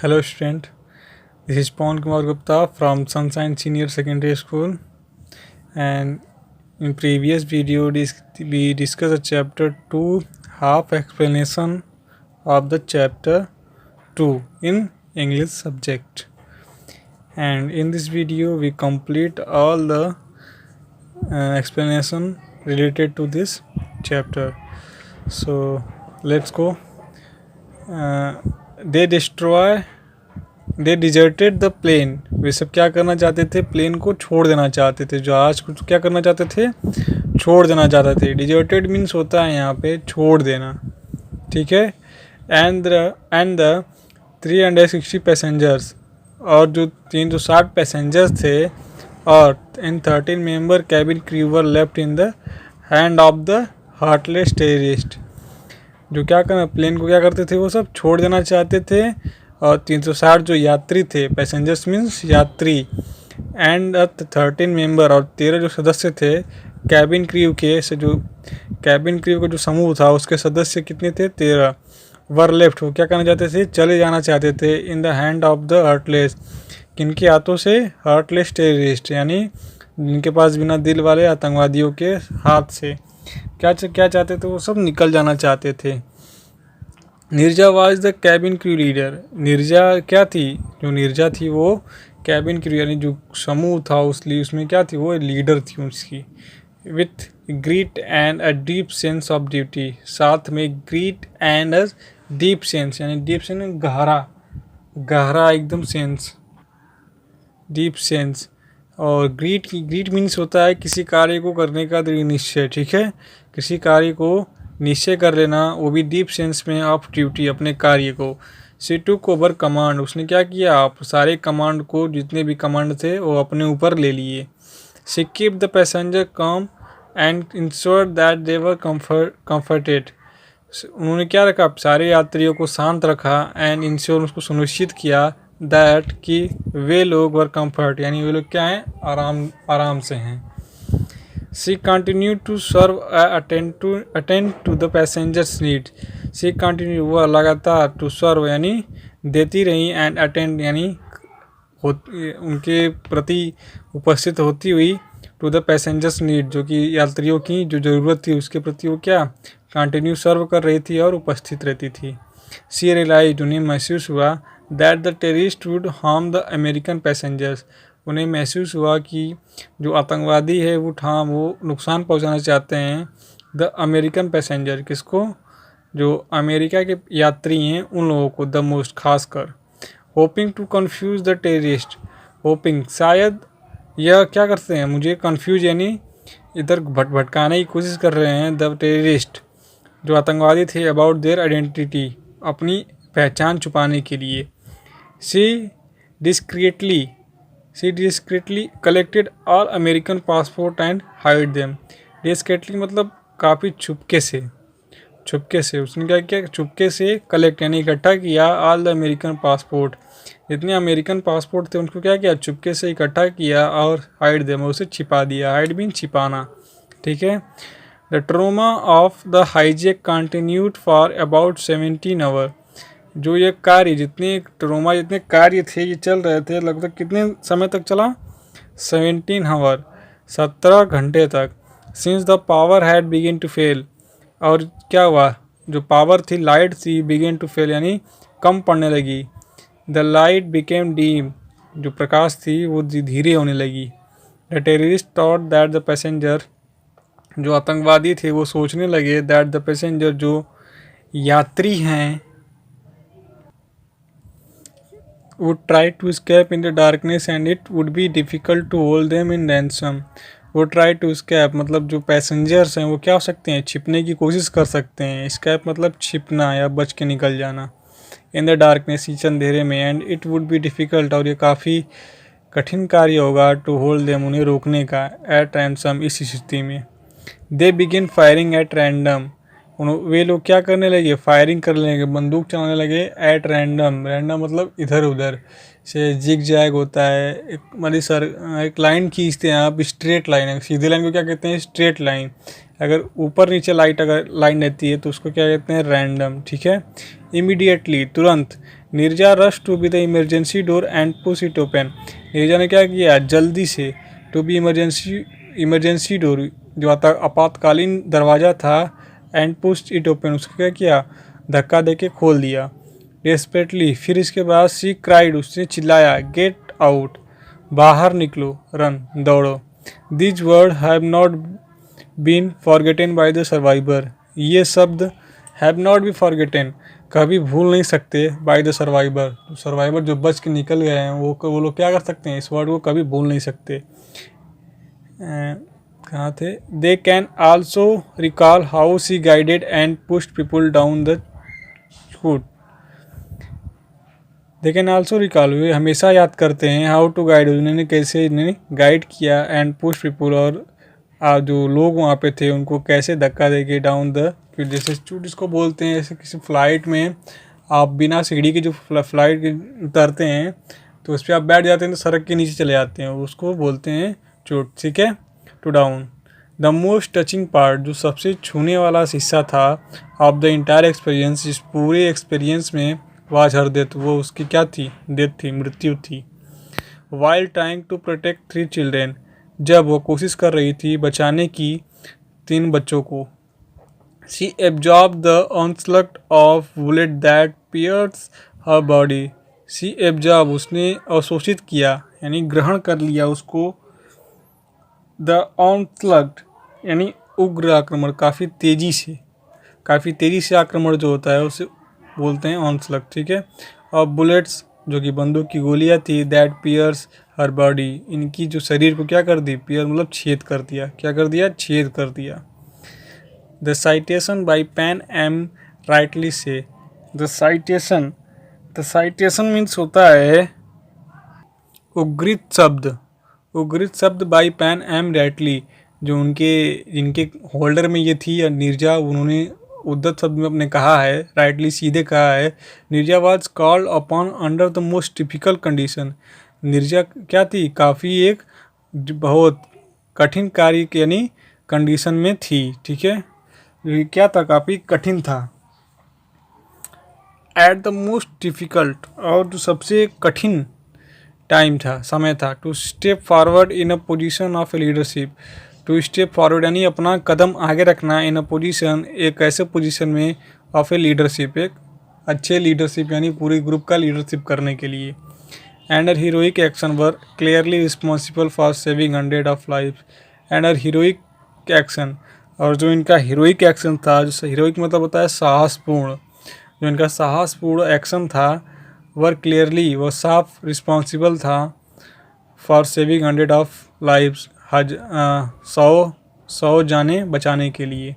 Hello student, this is Pawan Kumar Gupta from Sunshine Senior Secondary School, and in previous video we discussed the chapter 2 half explanation of the chapter 2 in English subject, and in this video we complete all the explanation related to this chapter. So let's go. They deserted the plane. वे सब क्या करना चाहते थे? Plane को छोड़ देना चाहते थे। जहाज को क्या करना चाहते थे? छोड़ देना चाहते थे। डिजर्टेड मीन्स होता है यहाँ पे छोड़ देना, ठीक है। एंड द 360 पैसेंजर्स, और जो 360 पैसेंजर्स थे और इन 13 member cabin crew were left in the hand of the heartless terrorist. जो क्या करना, प्लेन को क्या करते थे? वो सब छोड़ देना चाहते थे। और 360 जो यात्री थे, पैसेंजर्स मीन्स यात्री, एंड 13 मेंबर, और 13 जो सदस्य थे कैबिन क्रू के, से जो कैबिन क्रू का जो समूह था उसके सदस्य कितने थे? 13 वर लेफ्ट। वो क्या करना चाहते थे? चले जाना चाहते थे in the hand of the heartless. किनके हाथों से? हार्टलेस टेररिस्ट, यानी जिनके पास बिना दिल वाले आतंकवादियों के हाथ से। क्या चाहते थे? वो सब निकल जाना चाहते थे। Nirja was the cabin crew leader. Nirja क्या थी? जो निर्जा थी वो कैबिन क्रू यानी जो समूह था उसमें क्या थी? वो लीडर थी उसकी। With greet and a deep sense of duty. साथ में greet and a deep sense, यानी डीप सेंस गहरा एकदम सेंस, डीप सेंस। और ग्रीट मीन्स होता है किसी कार्य को करने का दृढ़ निश्चय, ठीक है। किसी कार्य को निश्चय कर लेना, वो भी डीप सेंस में ऑफ ड्यूटी, अपने कार्य को। She took over command. उसने क्या किया? आप सारे कमांड को, जितने भी कमांड थे वो अपने ऊपर ले लिए। शी कीप द पैसेंजर काम and ensure that they were comforted. उन्होंने क्या रखा? सारे यात्रियों को शांत रखा, एंड इंश्योर, उसको सुनिश्चित किया, दैट कि वे लोग वर कंफर्ट, यानी वे लोग क्या हैं? आराम से हैं। She continued to serve attend to the passengers' needs. She continued, वह लगातार, to serve यानी देती रही, and attend यानी उनके प्रति उपस्थित होती हुई, to the passengers' need जो कि यात्रियों की जो ज़रूरत थी उसके प्रति वो क्या? कंटिन्यू सर्व कर रही थी और उपस्थित रहती थी। She realized, उन्हें महसूस हुआ, that the terrorists would harm the American passengers। उन्हें महसूस हुआ कि जो आतंकवादी है वो नुकसान पहुंचाना चाहते हैं द अमेरिकन पैसेंजर। किसको? जो अमेरिका के यात्री हैं उन लोगों को, द मोस्ट, खासकर। Hoping to confuse the terrorist. Hoping, शायद यह क्या करते हैं? मुझे कन्फ्यूज यानी इधर भटकाने की कोशिश कर रहे हैं द टेररिस्ट, जो आतंकवादी थे, अबाउट देयर आइडेंटिटी, अपनी पहचान छुपाने के लिए। She discreetly collected all American passport and hide them. Discreetly मतलब काफ़ी छुपके से उसने क्या किया? छुपके से कलेक्ट यानी इकट्ठा किया, ऑल द अमेरिकन पासपोर्ट, जितने अमेरिकन पासपोर्ट थे उनको क्या किया? छुपके से इकट्ठा किया, और हाइड देम, उसे छिपा दिया। हाइड मीन छिपाना, ठीक है। The trauma of the hijack continued for about 17 hour. जो ये कार्य, जितने कार्य थे ये चल रहे थे, लगभग कितने समय तक चला? 17 आवर, 17 घंटे तक। Since the power had begin to fail, और क्या हुआ? जो पावर थी, लाइट थी, बिगिन टू फेल यानी कम पड़ने लगी। द लाइट बिकेम डीम, जो प्रकाश थी वो धीरे होने लगी। The terrorist thought that the passenger, जो आतंकवादी थे वो सोचने लगे, दैट द पैसेंजर, जो यात्री हैं, would try to escape in the darkness and it would be difficult to hold them in ransom। वो try to escape मतलब जो पैसेंजर्स हैं वो क्या हो सकते हैं? छिपने की कोशिश कर सकते हैं। escape मतलब छिपना या बच के निकल जाना। in the darkness, इस अंधेरे में, and it would be difficult, और ये काफ़ी कठिन कार्य होगा, to hold them, उन्हें रोकने का, at ransom, इस स्थिति में। they begin firing at random, वे लोग क्या करने लगे? फायरिंग करने लगे, बंदूक चलाने लगे, एट रैंडम। रैंडम मतलब इधर उधर से। जिग जैग होता है, एक लाइन खींचते हैं आप, स्ट्रेट लाइन है। सीधे लाइन को क्या कहते हैं? Straight line. अगर ऊपर नीचे अगर लाइन रहती है तो उसको क्या कहते हैं? रैंडम, ठीक है। इमीडिएटली, तुरंत। Neerja rush to be the emergency door and push it open. Neerja ने क्या किया, जल्दी से टू बी इमरजेंसी डोर, जो आपातकालीन दरवाज़ा था, एंड पुश इट ओपन, उसको क्या किया, धक्का देके खोल दिया। डेस्परेटली, फिर इसके बाद सी क्राइड, उसने चिल्लाया, गेट आउट, बाहर निकलो, रन, दौड़ो। This word have not been forgotten by the survivor, ये शब्द हैव नॉट बी फॉरगेटन, कभी भूल नहीं सकते, बाय द सर्वाइवर, सर्वाइवर जो बच के निकल गए हैं वो लोग क्या कर सकते हैं, इस वर्ड को कभी भूल नहीं सकते। कहाँ थे, they can also recall how she guided and pushed people down the chute. They can also recall, वे हमेशा याद करते हैं, हाउ टू गाइड, उन्होंने कैसे इन्हें गाइड किया, एंड पुश पीपल, और जो लोग वहाँ पे थे उनको कैसे धक्का देके डाउन द, जैसे चूट इसको बोलते हैं, जैसे किसी फ्लाइट में आप बिना सीढ़ी के जो फ्लाइट उतरते हैं तो उस पर आप बैठ जाते हैं तो सड़क के नीचे चले जाते हैं, उसको बोलते हैं चोट, ठीक है, to down. The most touching part, जो सबसे छूने वाला हिस्सा था, ऑफ द इंटायर एक्सपीरियंस, इस पूरे एक्सपीरियंस में, वाज हर डेथ, वो उसकी क्या थी, डेथ थी, मृत्यु थी। While trying to protect 3 children, जब वो कोशिश कर रही थी बचाने की 3 बच्चों को। She absorb the onslaught of bullet that pierce her body, she absorb, उसने अवशोषित किया, यानी ग्रहण कर लिया उसको, द ऑनस्लट यानी उग्र आक्रमण, काफ़ी तेज़ी से आक्रमण जो होता है उसे बोलते हैं ऑनस्लट, ठीक है। और बुलेट्स, जो कि बंदूक की गोलियां थी, दैट पियर्स हर बॉडी, इनकी जो शरीर को क्या कर दी, पियर मतलब छेद कर दिया, क्या कर दिया, छेद कर दिया। The citation by Pan Am rightly से, द साइटेशन मीन्स होता है उग्रित शब्द बाई पेन एम राइटली, जो जिनके होल्डर में ये थी, या नीरजा, उन्होंने उद्धत शब्द में अपने कहा है, राइटली सीधे कहा है। Neerja was called upon under the most difficult condition, Neerja क्या थी, काफ़ी एक बहुत कठिन कार्य यानी कंडीशन में थी, ठीक है, क्या था, काफ़ी कठिन था। एट द मोस्ट डिफ़िकल्ट, और जो सबसे कठिन टाइम था, समय था। To step forward in a position of a leadership, to step forward यानी अपना कदम आगे रखना, इन अ पोजीशन, एक ऐसे पोजीशन में, ऑफ ए लीडरशिप, एक अच्छे लीडरशिप यानी पूरे ग्रुप का लीडरशिप करने के लिए। And her heroic action were clearly responsible for saving 100 of life, and her heroic action, और जो इनका हीरोइक एक्शन था, जो हीरोइक मतलब होता है साहसपूर्ण, जो इनका साहसपूर्ण एक्शन था, वर क्लियरली, वह साफ, रिस्पॉन्सिबल था, फॉर सेविंग 100 ऑफ लाइव्स, 100 जाने बचाने के लिए।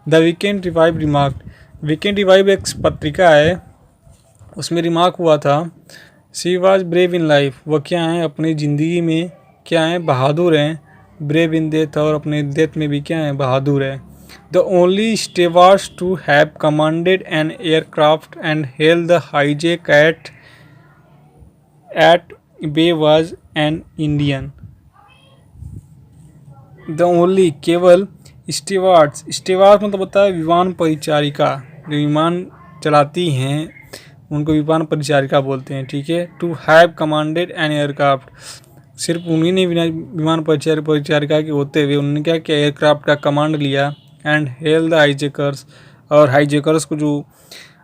The weekend revive remark, weekend revive एक पत्रिका है, उसमें रिमार्क हुआ था, she was brave in life, वह क्या हैं अपनी ज़िंदगी में, क्या हैं, बहादुर हैं, ब्रेव इन डेथ, और अपने डेथ में भी क्या हैं, बहादुर है। The only stewards to have commanded an aircraft and held the hijack at bay was an Indian. The only, केवल, स्टीवार्ड्स मतलब होता है विमान परिचारिका, जो विमान चलाती हैं उनको विमान परिचारिका बोलते हैं, ठीक है। To have commanded an aircraft, सिर्फ उन्हीं ने विमान परिचारिका के होते हुए उन्होंने क्या किया, एयरक्राफ्ट का कमांड लिया, एंड हेल द हाईजैकर्स, और हाईजैकर्स को जो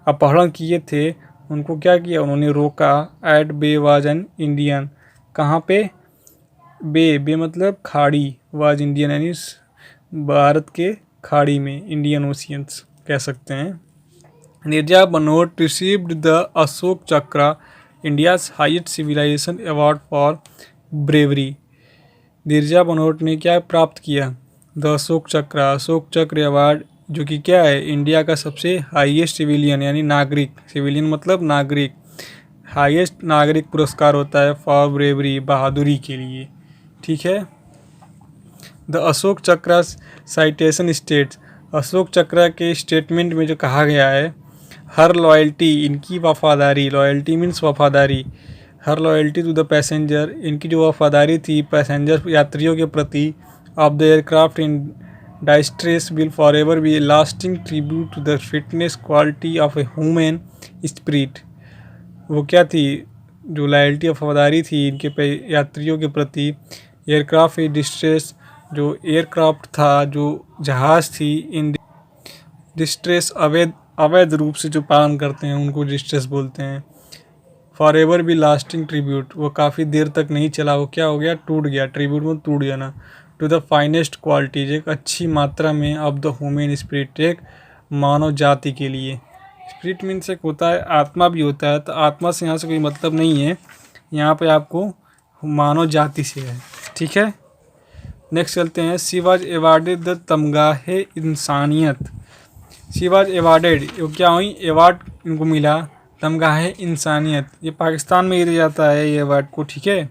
अपहरण किए थे उनको क्या किया, उन्होंने रोका, at bay was an Indian, कहाँ पे, बे मतलब खाड़ी, वाज इंडियन यानी भारत के खाड़ी में, इंडियन ओशियंस कह सकते हैं। Neerja Bhanot received the Ashoka Chakra, India's highest civilization award for bravery. Neerja Bhanot ने क्या प्राप्त किया, द अशोक चक्र अवार्ड, जो कि क्या है, इंडिया का सबसे हाईएस्ट सिविलियन यानी नागरिक, सिविलियन मतलब नागरिक, हाईएस्ट नागरिक पुरस्कार होता है फॉर ब्रेवरी, बहादुरी के लिए, ठीक है। द अशोक चक्र साइटेशन स्टेट्स, अशोक चक्र के स्टेटमेंट में जो कहा गया है, हर लॉयल्टी, इनकी वफादारी, लॉयल्टी मीन्स वफादारी, her loyalty to the passenger, इनकी जो वफादारी थी पैसेंजर यात्रियों के प्रति, of the aircraft in distress will for ever be a lasting tribute to the fitness quality of a human spirit. वो क्या थी, जो लॉयल्टी वफादारी थी इनके पे यात्रियों के प्रति। एयरक्राफ्ट डिस्ट्रेस, जो एयरक्राफ्ट था, जो जहाज़ थी, इन डिस्ट्रेस अवैध रूप से जो पालन करते हैं उनको डिस्ट्रेस बोलते हैं। फॉर एवर भी लास्टिंग ट्रिब्यूट, वो काफ़ी देर तक नहीं चला, वो क्या हो गया, टूट गया, ट्रिब्यूट में टूट गया ना। टू द फाइनेस्ट क्वालिटीज, एक अच्छी मात्रा में ऑफ द ह्यूमन स्पिरिट, एक मानव जाति के लिए। स्पिरिट मीन्स एक होता है, आत्मा भी होता है, तो आत्मा से यहाँ से कोई मतलब नहीं है, यहाँ पे आपको मानव जाति से है, ठीक है। नेक्स्ट चलते हैं, शी वाज अवार्डेड द तमगाहे इंसानियत। शी वाज अवार्डेड, क्या हुई, अवार्ड इनको मिला, तमगाहे इंसानियत, ये पाकिस्तान में दिया जाता है ये अवार्ड को, ठीक है।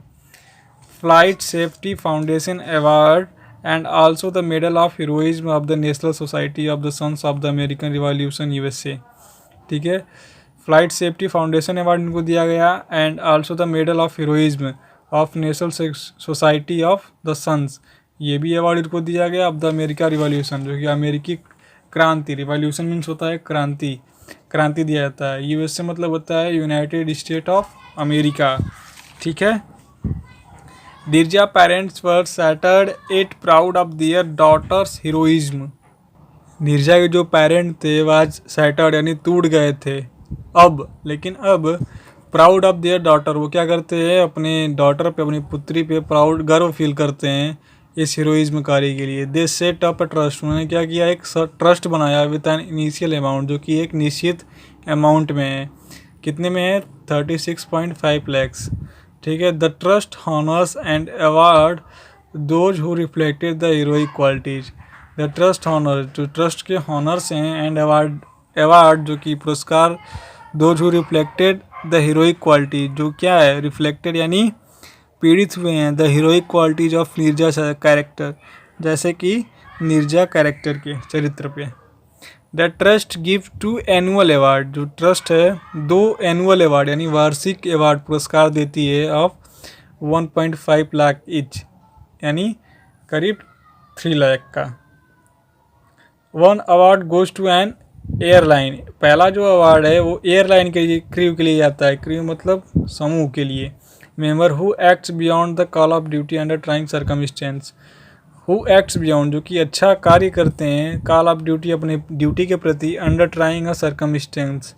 Flight safety foundation award and also the medal of heroism of the national society of the sons of the American revolution USA, ठीक है। फ्लाइट सेफ्टी फाउंडेशन अवार्ड इनको दिया गया and also the medal of heroism of national society of the sons, ये भी award इनको दिया गया ऑफ द अमेरिका रिवॉल्यूशन, जो कि अमेरिकी क्रांति, रिवॉल्यूशन मीन्स होता है क्रांति, क्रांति दिया जाता है। यूएसए मतलब होता है यूनाइटेड स्टेट ऑफ अमेरिका, ठीक है। Neerja parents were shattered yet proud of their daughter's heroism. Neerja के जो पेरेंट थे वो आज सैटर्ड यानी टूट गए थे लेकिन अब प्राउड ऑफ देयर डॉटर, वो क्या करते हैं, अपने डॉटर पे, अपनी पुत्री पे प्राउड, गर्व फील करते हैं इस हीरोइज्म कार्य के लिए। दे सेट अप अ ट्रस्ट, उन्होंने क्या किया, एक ट्रस्ट बनाया विद एन इनिशियल अमाउंट, जो कि एक निश्चित अमाउंट में है, कितने में है, 36.5 lakhs, ठीक है। The trust honours and award those who reflected the heroic qualities. The trust honour, जो ट्रस्ट के हॉनर्स हैं, एंड अवार्ड जो कि पुरस्कार, those who reflected the heroic quality, जो क्या है, रिफ्लेक्टेड यानी पीड़ित हुए हैं, the heroic qualities of Neerja character, जैसे कि निर्जा कैरेक्टर के चरित्र पे। The trust give 2 annual award, जो ट्रस्ट है 2 एनुअल अवार्ड यानी वार्षिक अवार्ड पुरस्कार देती है ऑफ 1.5 लाख ईच, यानी करीब 3 लाख का। 1 award goes to an airline, पहला जो अवार्ड है वो एयरलाइन के लिए, क्रू के लिए जाता है, क्रू मतलब समूह के लिए। Member who acts beyond the call of duty under trying circumstance, who acts beyond, जो कि अच्छा कार्य करते हैं, कॉल ऑफ ड्यूटी, अपने ड्यूटी के प्रति, अंडर ट्राइंग अ सर्कमस्टेंस,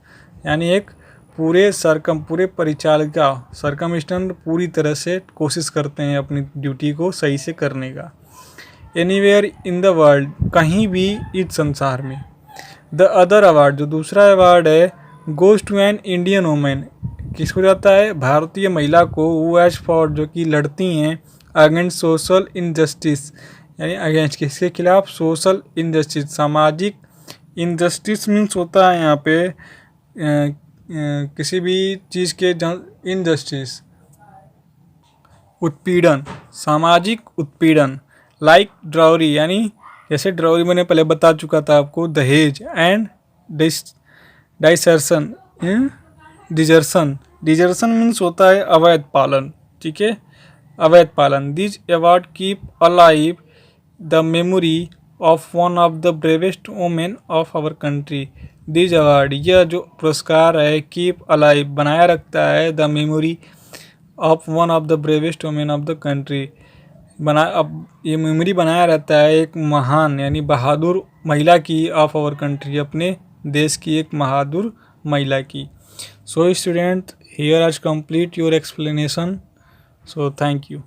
यानी एक पूरे परिचालिका, सर्कमस्टेंस पूरी तरह से कोशिश करते हैं अपनी ड्यूटी को सही से करने का। एनीवेयर इन द वर्ल्ड, कहीं भी इस संसार में। द अदर अवार्ड, जो दूसरा अवार्ड है, goes to an Indian women, किसको जाता है, भारतीय महिला को, हु एज फॉर, जो कि लड़ती हैं अगेंस्ट सोशल इनजस्टिस, यानी अगेंस्ट किसके खिलाफ, सोशल इनजस्टिस, सामाजिक इनजस्टिस मीन्स होता है यहाँ पे किसी भी चीज़ के इनजस्टिस, उत्पीड़न, सामाजिक उत्पीड़न। लाइक ड्राउरी, यानी जैसे ड्राउरी मैंने पहले बता चुका था आपको, दहेज, एंड डिसर्शन, डिजर्शन मीन्स होता है अवैध पालन, ठीक है, अवैध पालन। This award keep alive the memory of one of the bravest women of our country. This award, यह जो पुरस्कार है, कीप अलाइव, बनाया रखता है, the memory of one of the bravest women of the country, अब ये मेमोरी बनाया रहता है एक महान यानी बहादुर महिला की, ऑफ आवर कंट्री, अपने देश की एक बहादुर महिला की। सो स्टूडेंट, हियर आज complete your explanation, so thank you.